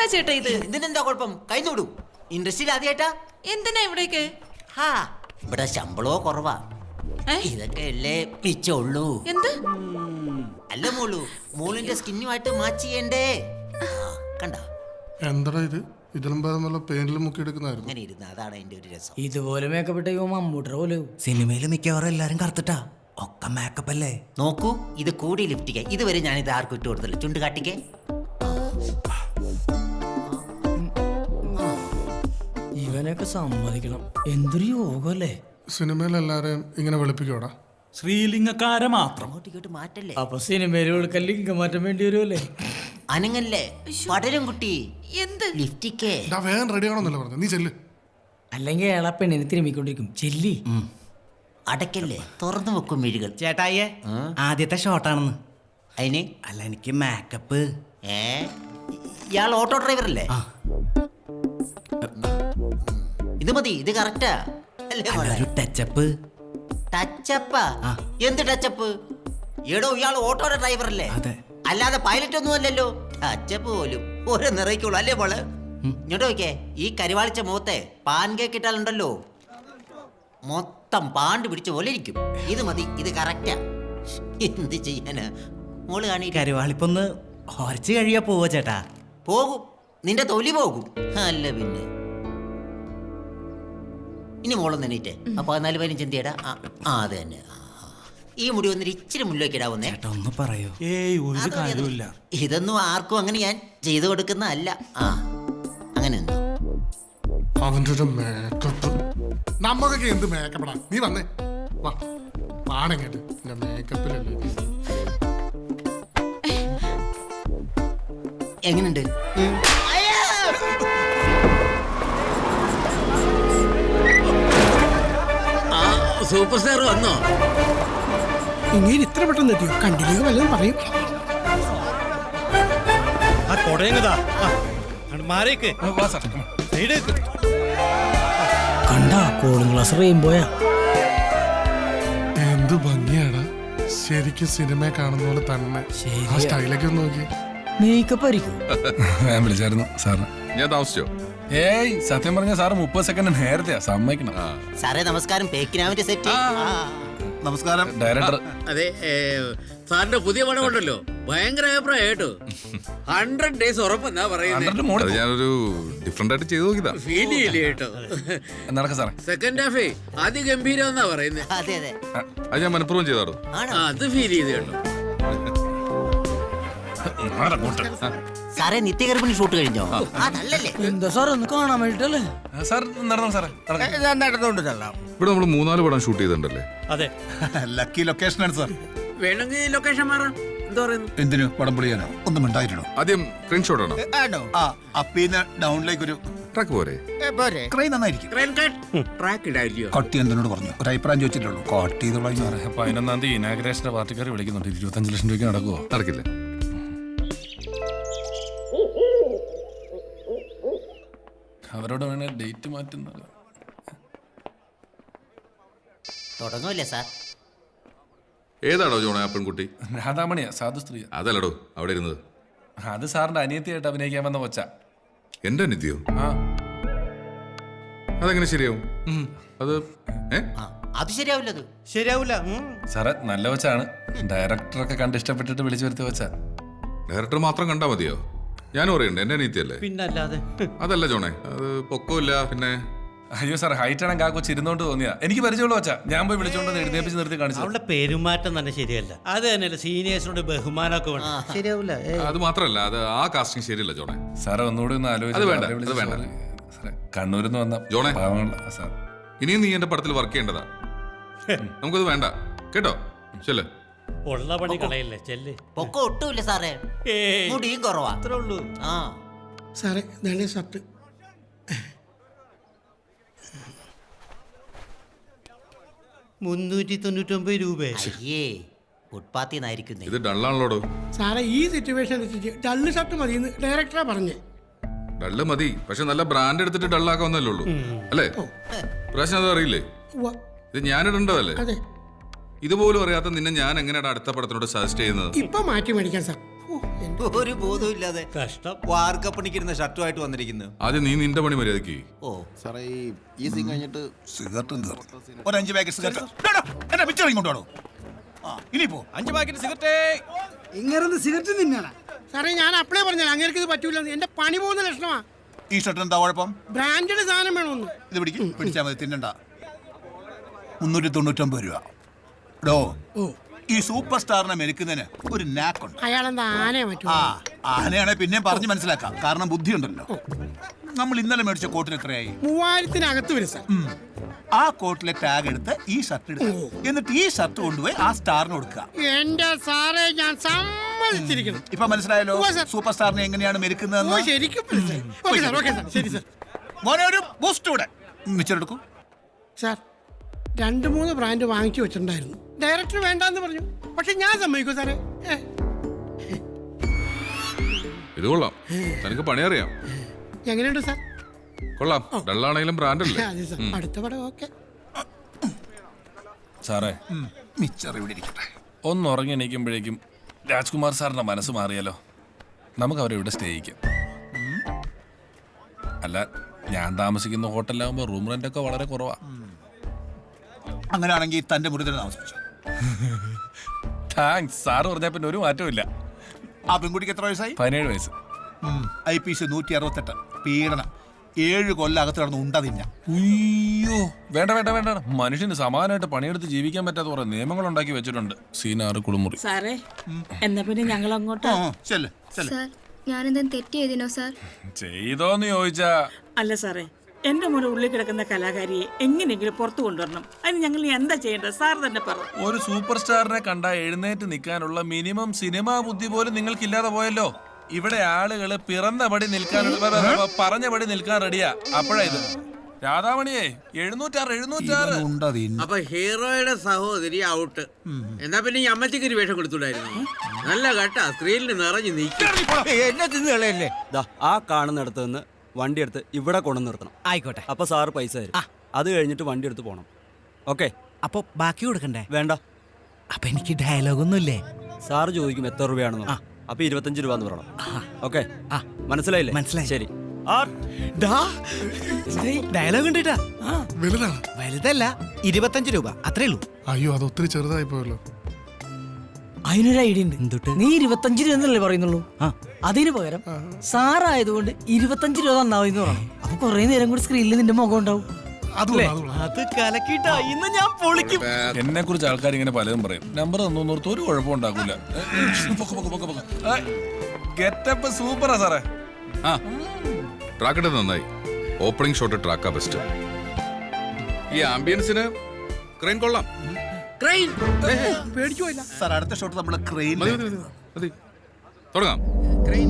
എന്താ ചേട്ടാ ഇത്? ഇതിനെന്താ കുഴപ്പം? കൈനോടൂ. ഇൻഡസ്ട്രിയിൽ ആദ്യമായിട്ടാ? എന്തിനാ ഇവിടേക്ക്? ഹാ, ഇവിടെ ശമ്പളമോ കുറവാ. ഇതൊക്കെ അല്ലേ പിച്ചുള്ളൂ. എന്ത്? അല്ല മോളു, മോളിന്റെ സ്കിന്നുമായിട്ട് മാച്ച് ചെയ്യണ്ടേ? കണ്ട എന്താ ഇത്? ഇതിലും ഭേദമുള്ള പെയിന്റിൽ മുക്കി എടുക്കുന്നതായിരുന്നു. അങ്ങനെ ഇരുന്ന് അതാണ് അതിന്റെ ഒരു രസം. ഇതുപോലെ മേക്കപ്പ് ഇട്ട മമ്മൂട്ടർ പോലെ സിനിമയിൽ മിക്കവാറും എല്ലാരും കറുത്തിട്ടാ. ഒക്കെ മേക്കപ്പ് അല്ലേ? നോക്കൂ, ഇത് കൂടി ലിഫ്റ്റിക്ക്. ഇതുവരെ ഞാൻ ഇത് ആർക്കും ഇട്ട് കൊടുത്തില്ല. ചുണ്ട് കാട്ടിക്കേ. ഇവനൊക്കെ സമ്മതിക്കണം. എന്തൊരു യോഗല്ലേ. സിനിമയിൽ എല്ലാരെയും ഇങ്ങനെ വെളുപ്പിക്കോടാ. ശ്രീലിംഗക്കാരെ മാത്രം. അങ്ങോട്ട് ഇങ്ങോട്ട് മാറ്റല്ലേ. അപ്പൊ സിനിമയിൽ വിളിക്കാൻ ലിംഗം മാറ്റം വേണ്ടി വരുമല്ലേ? അനങ്ങല്ലേ പടരും കുട്ടി. എന്ത്? ലിഫ്റ്റിക്കേ. വേഗം റെഡി ആണോന്നല്ല പറഞ്ഞു. നീ ചെല്ല്. അല്ലെങ്കിൽ അയാളെ പെണ്ണിനെ തിരുമ്മിക്കൊണ്ടിരിക്കും. ചെല്ലി. അടയ്ക്കല്ലേ, തുറന്നു വെക്കും മിഴികൾ. ചേട്ടായിയെ ആദ്യത്തെ ഷോട്ടാണെന്ന്. അതിന് അല്ല, എനിക്ക് മേക്കപ്പ്. ഇയാൾ ഓട്ടോ ഡ്രൈവർ അല്ലേ? ഇത് മതി, ഇത് കറക്റ്റാ അല്ലേ? ഒരു ടച്ചപ്പ്. ടച്ചപ്പാ? എന്ത് ടച്ചപ്പ്? എടോ, ഇയാൾ ഓട്ടോയുടെ ഡ്രൈവർ അല്ലേ? അതെ. അല്ലാതെ പൈലറ്റ് ഒന്നും അല്ലല്ലോ. ടച്ചപ്പ് പോലും ഓരോ നിറയ്ക്കുള്ളൂ അല്ലേ മോള്? ഇങ്ങോട്ട് നോക്കേ, ഈ കരിവാളിച്ച മുഖത്തെ പാൻ കേക്ക് ഇട്ടാലുണ്ടല്ലോ മൊത്തം പാണ്ട് പിടിച്ച പോലെ ഇരിക്കും. ഇത് മതി, ഇത് കറക്റ്റാ. എന്ത് ചെയ്യാനാ മോള് കാണി. കരുവാളിപ്പൊന്ന് ഹൊരച്ച് കഴിയാ പോവോ ചേട്ടാ? പോകും, നിന്റെ തൊലി പോകും. അല്ല പിന്നെ. ഇനി മോളൊന്ന് എണീറ്റേ. അപ്പൊ 14-15 എന്തിയടാ? അത് തന്നെ. ഈ മുടി വന്നിട്ട് ഇച്ചിരി മുന്നിലേക്ക് ഇടാവുന്നേ. ചേട്ടാ ഒന്ന് പറയോ? ഏയ് ഒരു കാര്യമില്ല. ഇതൊന്നും ആർക്കും അങ്ങനെ ഞാൻ ചെയ്തു കൊടുക്കുന്ന അല്ല. അങ്ങനെ എന്തോ അവൻ്റെ ഒരു മേക്കപ്പ്. നമ്മക്കൊക്കെ എന്ത് മേക്കപ്പെടാ. നീ വന്നേ, വാ. പാണെങ്ങട്ട് എന്റെ മേക്കപ്പിലല്ലേ. എങ്ങനുണ്ട്? സൂപ്പർ സ്റ്റാർ വന്നോ? ഇങ്ങനെ ഇത്ര പെട്ടെന്ന് എത്തിയോ? കണ്ടില്ലെങ്കിൽ വല്ലതും പറയും. കണ്ടാ കൂളിംഗ് ഗ്ലാസ് റെയിൻബോയാ. എന്ത് ഭംഗിയാടാ. ശരിക്കും സിനിമയെ കാണുന്ന പോലെ തന്നെ. ആ സ്റ്റൈലൊക്കെ ഒന്ന് നോക്കി. മേക്കപ്പ് ആയിരിക്കും. ഞാൻ വിളിച്ചായിരുന്നു സാറിന്. ഞാൻ താമസിച്ചോ? ഏയ് സത്യം പറഞ്ഞ സാറ് 30 സെക്കൻഡ് നേരത്തെയാ. സമ്മതിക്കണം. സാറേ നമസ്കാരം. പേക്കിനാവിന്റെ സെറ്റ്. നമസ്കാരം ഡയറക്ടർ. അതെ, സാറിന്റെ പുതിയ പടം ഉണ്ടല്ലോ, ഭയങ്കര അഭിപ്രായം കേട്ടോ. 100 days ഉറപ്പെന്നാ പറയുന്നത്. അത് ഞാനൊരു ഡിഫറെന്റ് ആയിട്ട് ചെയ്തു നോക്കിയതാ. ഫീൽ ചെയ്യില്ല കേട്ടോ. നടക്ക സാറേ. സെക്കൻഡ് ഹാഫേ അതിഗംഭീരം എന്നാ പറയുന്നത്. അതെ അതെ. അത് ഞാൻ മനഃപൂർവ്വം ചെയ്താടോ. അത് ഫീൽ ചെയ്ത് കേട്ടോ. സാറേ നിത്യഗർഭിണി ഷൂട്ട് കഴിഞ്ഞോ? അതല്ലേ. എന്താ സാർ ഒന്ന് കാണാൻ വേണ്ടിട്ടല്ലേ? സാർ നടന്നോ സാറേ? നടന്നുകൊണ്ട് തള്ളാം. ഇവിടെ നമ്മൾ 3-4 പടം ഷൂട്ട് ചെയ്തിട്ടുണ്ടല്ലേ? അതെ, ലക്കി ലൊക്കേഷനാണ് സാർ. വേണമെങ്കിൽ ലൊക്കേഷൻ മാറാം. എന്താ പറയുന്നു? എന്തിനു പടം പൊളിയാനോ? ഒന്നും ഉണ്ടായിട്ടോ. ആദ്യം ക്രെയിൻ ഷോട്ട് ആണോ? അപ്പീന്ന് ഡൗണിലേക്ക് ഒരു ട്രക്ക് പോരെ? ക്രെയിൻ നന്നായിരിക്കും. ട്രാക്ക് ഇടായില്ലയോ? കട്ടി എന്തിനോട് പറഞ്ഞു? ഒരു അഭിപ്രായം ചോദിച്ചിട്ടുള്ളൂ. കട്ട് ചെയ്തോളാം സാറേ. 11-ാം തീയതി ഇനാഗ്രേഷന്റെ പാർട്ടിക്കാർ വിളിക്കുന്നുണ്ട്. 25 ലക്ഷം രൂപയ്ക്ക് നടക്കുവോ? നടക്കില്ല. അവരോട് വേണേ ഡേറ്റ് മാറ്റുന്നത്. തുടങ്ങുമല്ലേ സാർ? ഏതാടോ ജോണ ആ പെൺകുട്ടി? രാധാമണിയാ, സാധു സ്ത്രീ. അതല്ലടോ അവിടെ ഇരുന്നത്. അത് സാറിന്റെ അനിയത്തിയായിട്ട് അഭിനയിക്കാൻ വന്ന കൊച്ച. എന്റെ നിത്യോ? ആ അതെങ്ങനെ ശരിയാവും? അത് അത് ശരിയാവില്ലത്. ശരിയാവൂല സാറേ, നല്ല കൊച്ചാണ്. ഡയറക്ടറൊക്കെ കണ്ട് ഇഷ്ടപ്പെട്ടിട്ട് വിളിച്ചു വരുത്തി വെച്ച. ഡയറക്ടർ മാത്രം കണ്ടാ മതിയോ? ഞാനും അറിയണ്ട, എന്റെ അനിയത്തിയല്ലേ? പിന്നല്ലാതെ. അതല്ല ജോണേ, അത് പൊക്കമില്ല. പിന്നെ അയ്യോ സാർ, ഹൈറ്റ് ആണെങ്കിൽ ആ കൊച്ചു ഇരുന്നോണ്ട് തോന്നിയാ. എനിക്ക് പരിചയമുള്ള വെച്ചാ ഞാൻ പോയി വിളിച്ചോണ്ട് എഴുന്നേപ്പിച്ച് നിർത്തി കാണിച്ചു. അവളുടെ പെരുമാറ്റം തന്നെ ശരിയല്ല. അത് തന്നെയല്ല, സീനിയേഴ്സിനോട് ബഹുമാനമൊക്കെ വേണം. ശരിയാവൂല. അത് മാത്രല്ല, അത് ആ കാസ്റ്റിംഗ് ശരിയല്ല ജോണേ. സാറേ ഒന്നുകൂടി ഒന്ന് അത് വേണ്ട, അത് വേണ്ട. സാറേ, കണ്ണൂരിൽ നിന്ന് വന്ന ജോണേ, സാർ ഇനിയും നീ എന്റെ പടത്തിൽ വർക്ക് ചെയ്യേണ്ടതാ. നമുക്കത് വേണ്ട കേട്ടോ. ചെല്ല്. ഉള്ള പണി കളയില്ലേ, ചെല്ല്. പൊക്കം ഒട്ടുമില്ല സാറേ, മുടിയും കുറവാ. അത്രേ ഉള്ളൂ. സാറേ ഇതാണ് ഷർട്ട്. 399 രൂപ. അയ്യേ, ഫുട്പാത്തിന്നായിരിക്കുന്നേ. ഇത് ഡള്ളാണല്ലോടോ. സാറേ ഈ സിറ്റുവേഷൻ വെച്ചിട്ട് ഡള്ള് ഷർട്ട് മതിയെന്ന് ഡയറക്ടറാ പറഞ്ഞേ. ഡള്ള് മതി, പക്ഷെ നല്ല ബ്രാൻഡ് എടുത്തിട്ട് ഡള്ളാക്കാവുന്നല്ലേ ഉള്ളൂ അല്ലേ? പ്രാവശ്യം അത് അറിയില്ലേ? ഇത് ഞാനിടേണ്ടതല്ലേ? അതെ. ഇതുപോലും അറിയാത്ത നിന്നെ ഞാൻ എങ്ങനെയാണ് അടുത്ത പടത്തിനോട് സജസ്റ്റ് ചെയ്യുന്നത്? ഇപ്പൊ മാറ്റി മേടിക്കാൻ സാർ. ഒരു ബോധവും ഇല്ലാതെ കഷ്ടം. വാർക്കപ്പണിക്കിരുന്ന ഷർട്ടുമായിട്ട് വന്നിരിക്കുന്നു. ആദ്യം നീ നിന്റെ പണി മര്യാദക്ക്. ഓ സാറേ ഈ സീൻ കഴിഞ്ഞിട്ട് സിഗരറ്റും തീർന്നു. ഒരു 5 പാക്കറ്റ് സിഗരറ്റ് എന്റെ പിക്ചർ ഇങ്ങോട്ടോ. ഇനിയിപ്പോ 5 പാക്കറ്റ് സിഗരറ്റ്. ഇങ്ങനെ സിഗരറ്റ് തിന്നാണ് സാറേ. ഞാൻ അപ്പളേ പറഞ്ഞാൽ അങ്ങനെ ഇത് പറ്റൂല. എന്റെ പണി പോകുന്ന ലക്ഷണമാ. ഈ ഷർട്ട് എന്താ കുഴപ്പം? ബ്രാൻഡഡ് സാധനം വേണമെന്ന്. ഇത് പിടിച്ചാൽ മതി, തിന്നണ്ട. 399 രൂപ. ഡോ, ഈ സൂപ്പർ സ്റ്റാറിനെ മെരുക്കുന്നതിന് ഒരു നാക്കുണ്ട്. അയാളെന്താ ആനയെ പറ്റൂ? ആനയാണെ പിന്നെ പറഞ്ഞ് മനസ്സിലാക്കാം, കാരണം ബുദ്ധിയുണ്ടല്ലോ. നമ്മൾ ഇന്നലെ മേടിച്ച കോട്ടിന് എത്രയായി? 3000-നകത്ത് വരും സാർ. ആ കോട്ടിലെ ടാഗ് എടുത്ത് ഈ ഷർട്ട് എടുക്കുക, എന്നിട്ട് ഈ ഷർട്ട് കൊണ്ടുപോയി ആ സ്റ്റാറിന് കൊടുക്കുക. എന്റെ സാറേ ഞാൻ സമ്മതിച്ചിരിക്കുന്നു. ഇപ്പൊ മനസ്സിലായല്ലോ ഉവ്വ് സർ. സൂപ്പർ സ്റ്റാറിനെ എങ്ങനെയാണ് മെരുക്കുന്നതെന്ന്. ശരിക്കും മനസ്സിലായി. ഓക്കേ സാർ, ഓക്കേ സാർ, ശരി സാർ. മോനെ ഒരു ബൂസ്റ്റ് കൂടെ മിച്ചെടുക്കും. സാർ 2-3 ബ്രാൻഡ് വാങ്ങിച്ചു വെച്ചിട്ടുണ്ടായിരുന്നു. ഡയറക്ടർ വേണ്ടാന്ന് പറഞ്ഞു. പക്ഷെ ഞാൻ സമ്മതിക്കൂ സാറേ. ഇത് കൊള്ളാം, തനിക്ക് പണി അറിയാം. എങ്ങനെയുണ്ട് സാർ? കൊള്ളാം, ഡള്ളാണെങ്കിലും ബ്രാൻഡല്ലേ. അതെ സാർ, അടുത്ത പടം ഓക്കെ. സാറേ, മിച്ചർ ഇവിടെ ഇരിക്കട്ടെ. ഒന്ന് ഉറങ്ങി എണീക്കുമ്പോഴേക്കും രാജ്കുമാർ സാറിന്റെ മനസ്സ് മാറിയാലോ? നമുക്ക് അവരെ ഇവിടെ സ്റ്റേ ചെയ്യിക്കാം. അല്ല, ഞാൻ താമസിക്കുന്ന ഹോട്ടലിലാകുമ്പോൾ റൂം റെന്റ് ഒക്കെ വളരെ കുറവാ. അങ്ങനെയാണെങ്കിൽ തന്റെ മുറി തന്നെ താമസിച്ചു. താങ്ക്സ്. സാറ് പറഞ്ഞാൽ പിന്നെ ഒരു മാറ്റവും ഇല്ല. ആ പെൺകുട്ടിക്ക് എത്ര വയസ്സായി? 17 വയസ്സ്. IPC 168 പീഡനം. 7 കൊല്ലം അകത്ത് കിടന്ന് ഉണ്ട തിന്ന. അയ്യോ, വേണ്ട വേണ്ട വേണ്ട. മനുഷ്യന് സമാനമായിട്ട് പണിയെടുത്ത് ജീവിക്കാൻ പറ്റാത്ത കുറെ നിയമങ്ങൾ ഉണ്ടാക്കി വെച്ചിട്ടുണ്ട്. സീനാറ് കുളിമുറി. സാറേ, എന്നാ പിന്നെ ഞങ്ങൾ അങ്ങോട്ട്. സാർ, ഞാനെന്തെങ്കിലും തെറ്റ് ചെയ്തിനോ സാർ? ചെയ്തോന്ന് ചോദിച്ചാ, അല്ല സാറേ, എന്റെ മോനെ ഉള്ളിൽ കിടക്കുന്ന കലാകാരിയെ എങ്ങനെയെങ്കിലും പുറത്തു കൊണ്ടുവരണം. അതിന് ഞങ്ങൾ എന്താ ചെയ്യേണ്ടത്? സാർ തന്നെ പറ. ഒരു സൂപ്പർ സ്റ്റാറിനെ കണ്ടാ എഴുന്നേറ്റ് നിൽക്കാനുള്ള മിനിമം സിനിമാ ബുദ്ധി പോലും നിങ്ങൾക്കില്ലാതെ പോയല്ലോ. ഇവിടെ ആളുകള് പിറന്ന പടി നിൽക്കാനുള്ള പറഞ്ഞ പടി നിൽക്കാൻ റെഡിയാ. അപ്പോഴാ ഇത് രാധാമണിയെ 706 ഉണ്ട തിന്ന. അപ്പൊ ഹീറോയുടെ സഹോദരി ഔട്ട്. എന്നാ പിന്നെ ഈ അമ്മച്ചിക്ക് ഒരു വേഷം കൊടുത്തുണ്ടായിരുന്നു. നല്ല കേട്ടാ, സ്ക്രീനിൽ നിറഞ്ഞു നീക്കി. എന്നെ തിന്നു കളയല്ലേ? ആ കാണുന്നിടത്ത് നിന്ന് വണ്ടി എടുത്ത് ഇവിടെ കൊണ്ടു നിർത്തണം. ആയിക്കോട്ടെ. അപ്പൊ സാറ് പൈസ തരും. അത് കഴിഞ്ഞിട്ട് വണ്ടി എടുത്ത് പോണം. ഓക്കെ? അപ്പൊ ബാക്കി കൊടുക്കണ്ടേ? വേണ്ട. അപ്പൊ എനിക്ക് ഡയലോഗൊന്നുമില്ലേ? സാറ് ചോദിക്കും എത്ര രൂപയാണെന്ന്. അപ്പൊ 25 രൂപ എന്ന് പറയണം. ഓക്കെ? മനസ്സിലായില്ലേ? മനസ്സിലായി. ശരി. ഡയലോഗ് ഉണ്ട് കേട്ടാ. വലുതാണ്. വലുതല്ല, 25 രൂപ അത്രേ ഉള്ളൂ. അയ്യോ, അത് ഒത്തിരി ചെറുതായി പോയല്ലോ. അതിനൊരു ഐഡിയ ഉണ്ട്. നീ 25 രൂപ എന്നല്ലേ പറയുന്നുള്ളൂ. അതിന് പകരം സാറായതുകൊണ്ട് 25 രൂപ തന്നാ മതി പറയണം. അപ്പൊ കുറെ നേരം കൂടി സ്ക്രീനിൽ നിന്റെ മുഖം ഉണ്ടാവും. അത് കലക്കിട്ടാ ഇന്ന് ഞാൻ പൊളിക്കും. എന്നെ കുറിച്ച് ആൾക്കാർ ഇങ്ങനെ പലതും പറയും. നമ്പർ തന്നോർത്ത് ഒരു കുഴപ്പം ഉണ്ടാക്കൂല. ഗെറ്റപ്പ് സൂപ്പറാ സാറേ. ട്രാക്കിട്ട് നന്നായി. ഓപ്പണിംഗ് ഷോട്ട് ട്രാക്കാ ബെസ്റ്റ്. ഈ ആംബിയൻസിന് ക്രെയിൻ കൊള്ളാം. ക്രെയിൻ പേടിച്ചു പോയില്ല സാർ, അടുത്ത ഷോട്ട് നമ്മള് ക്രെയിൻ മതി, തുടങ്ങാം. ക്രെയിൻ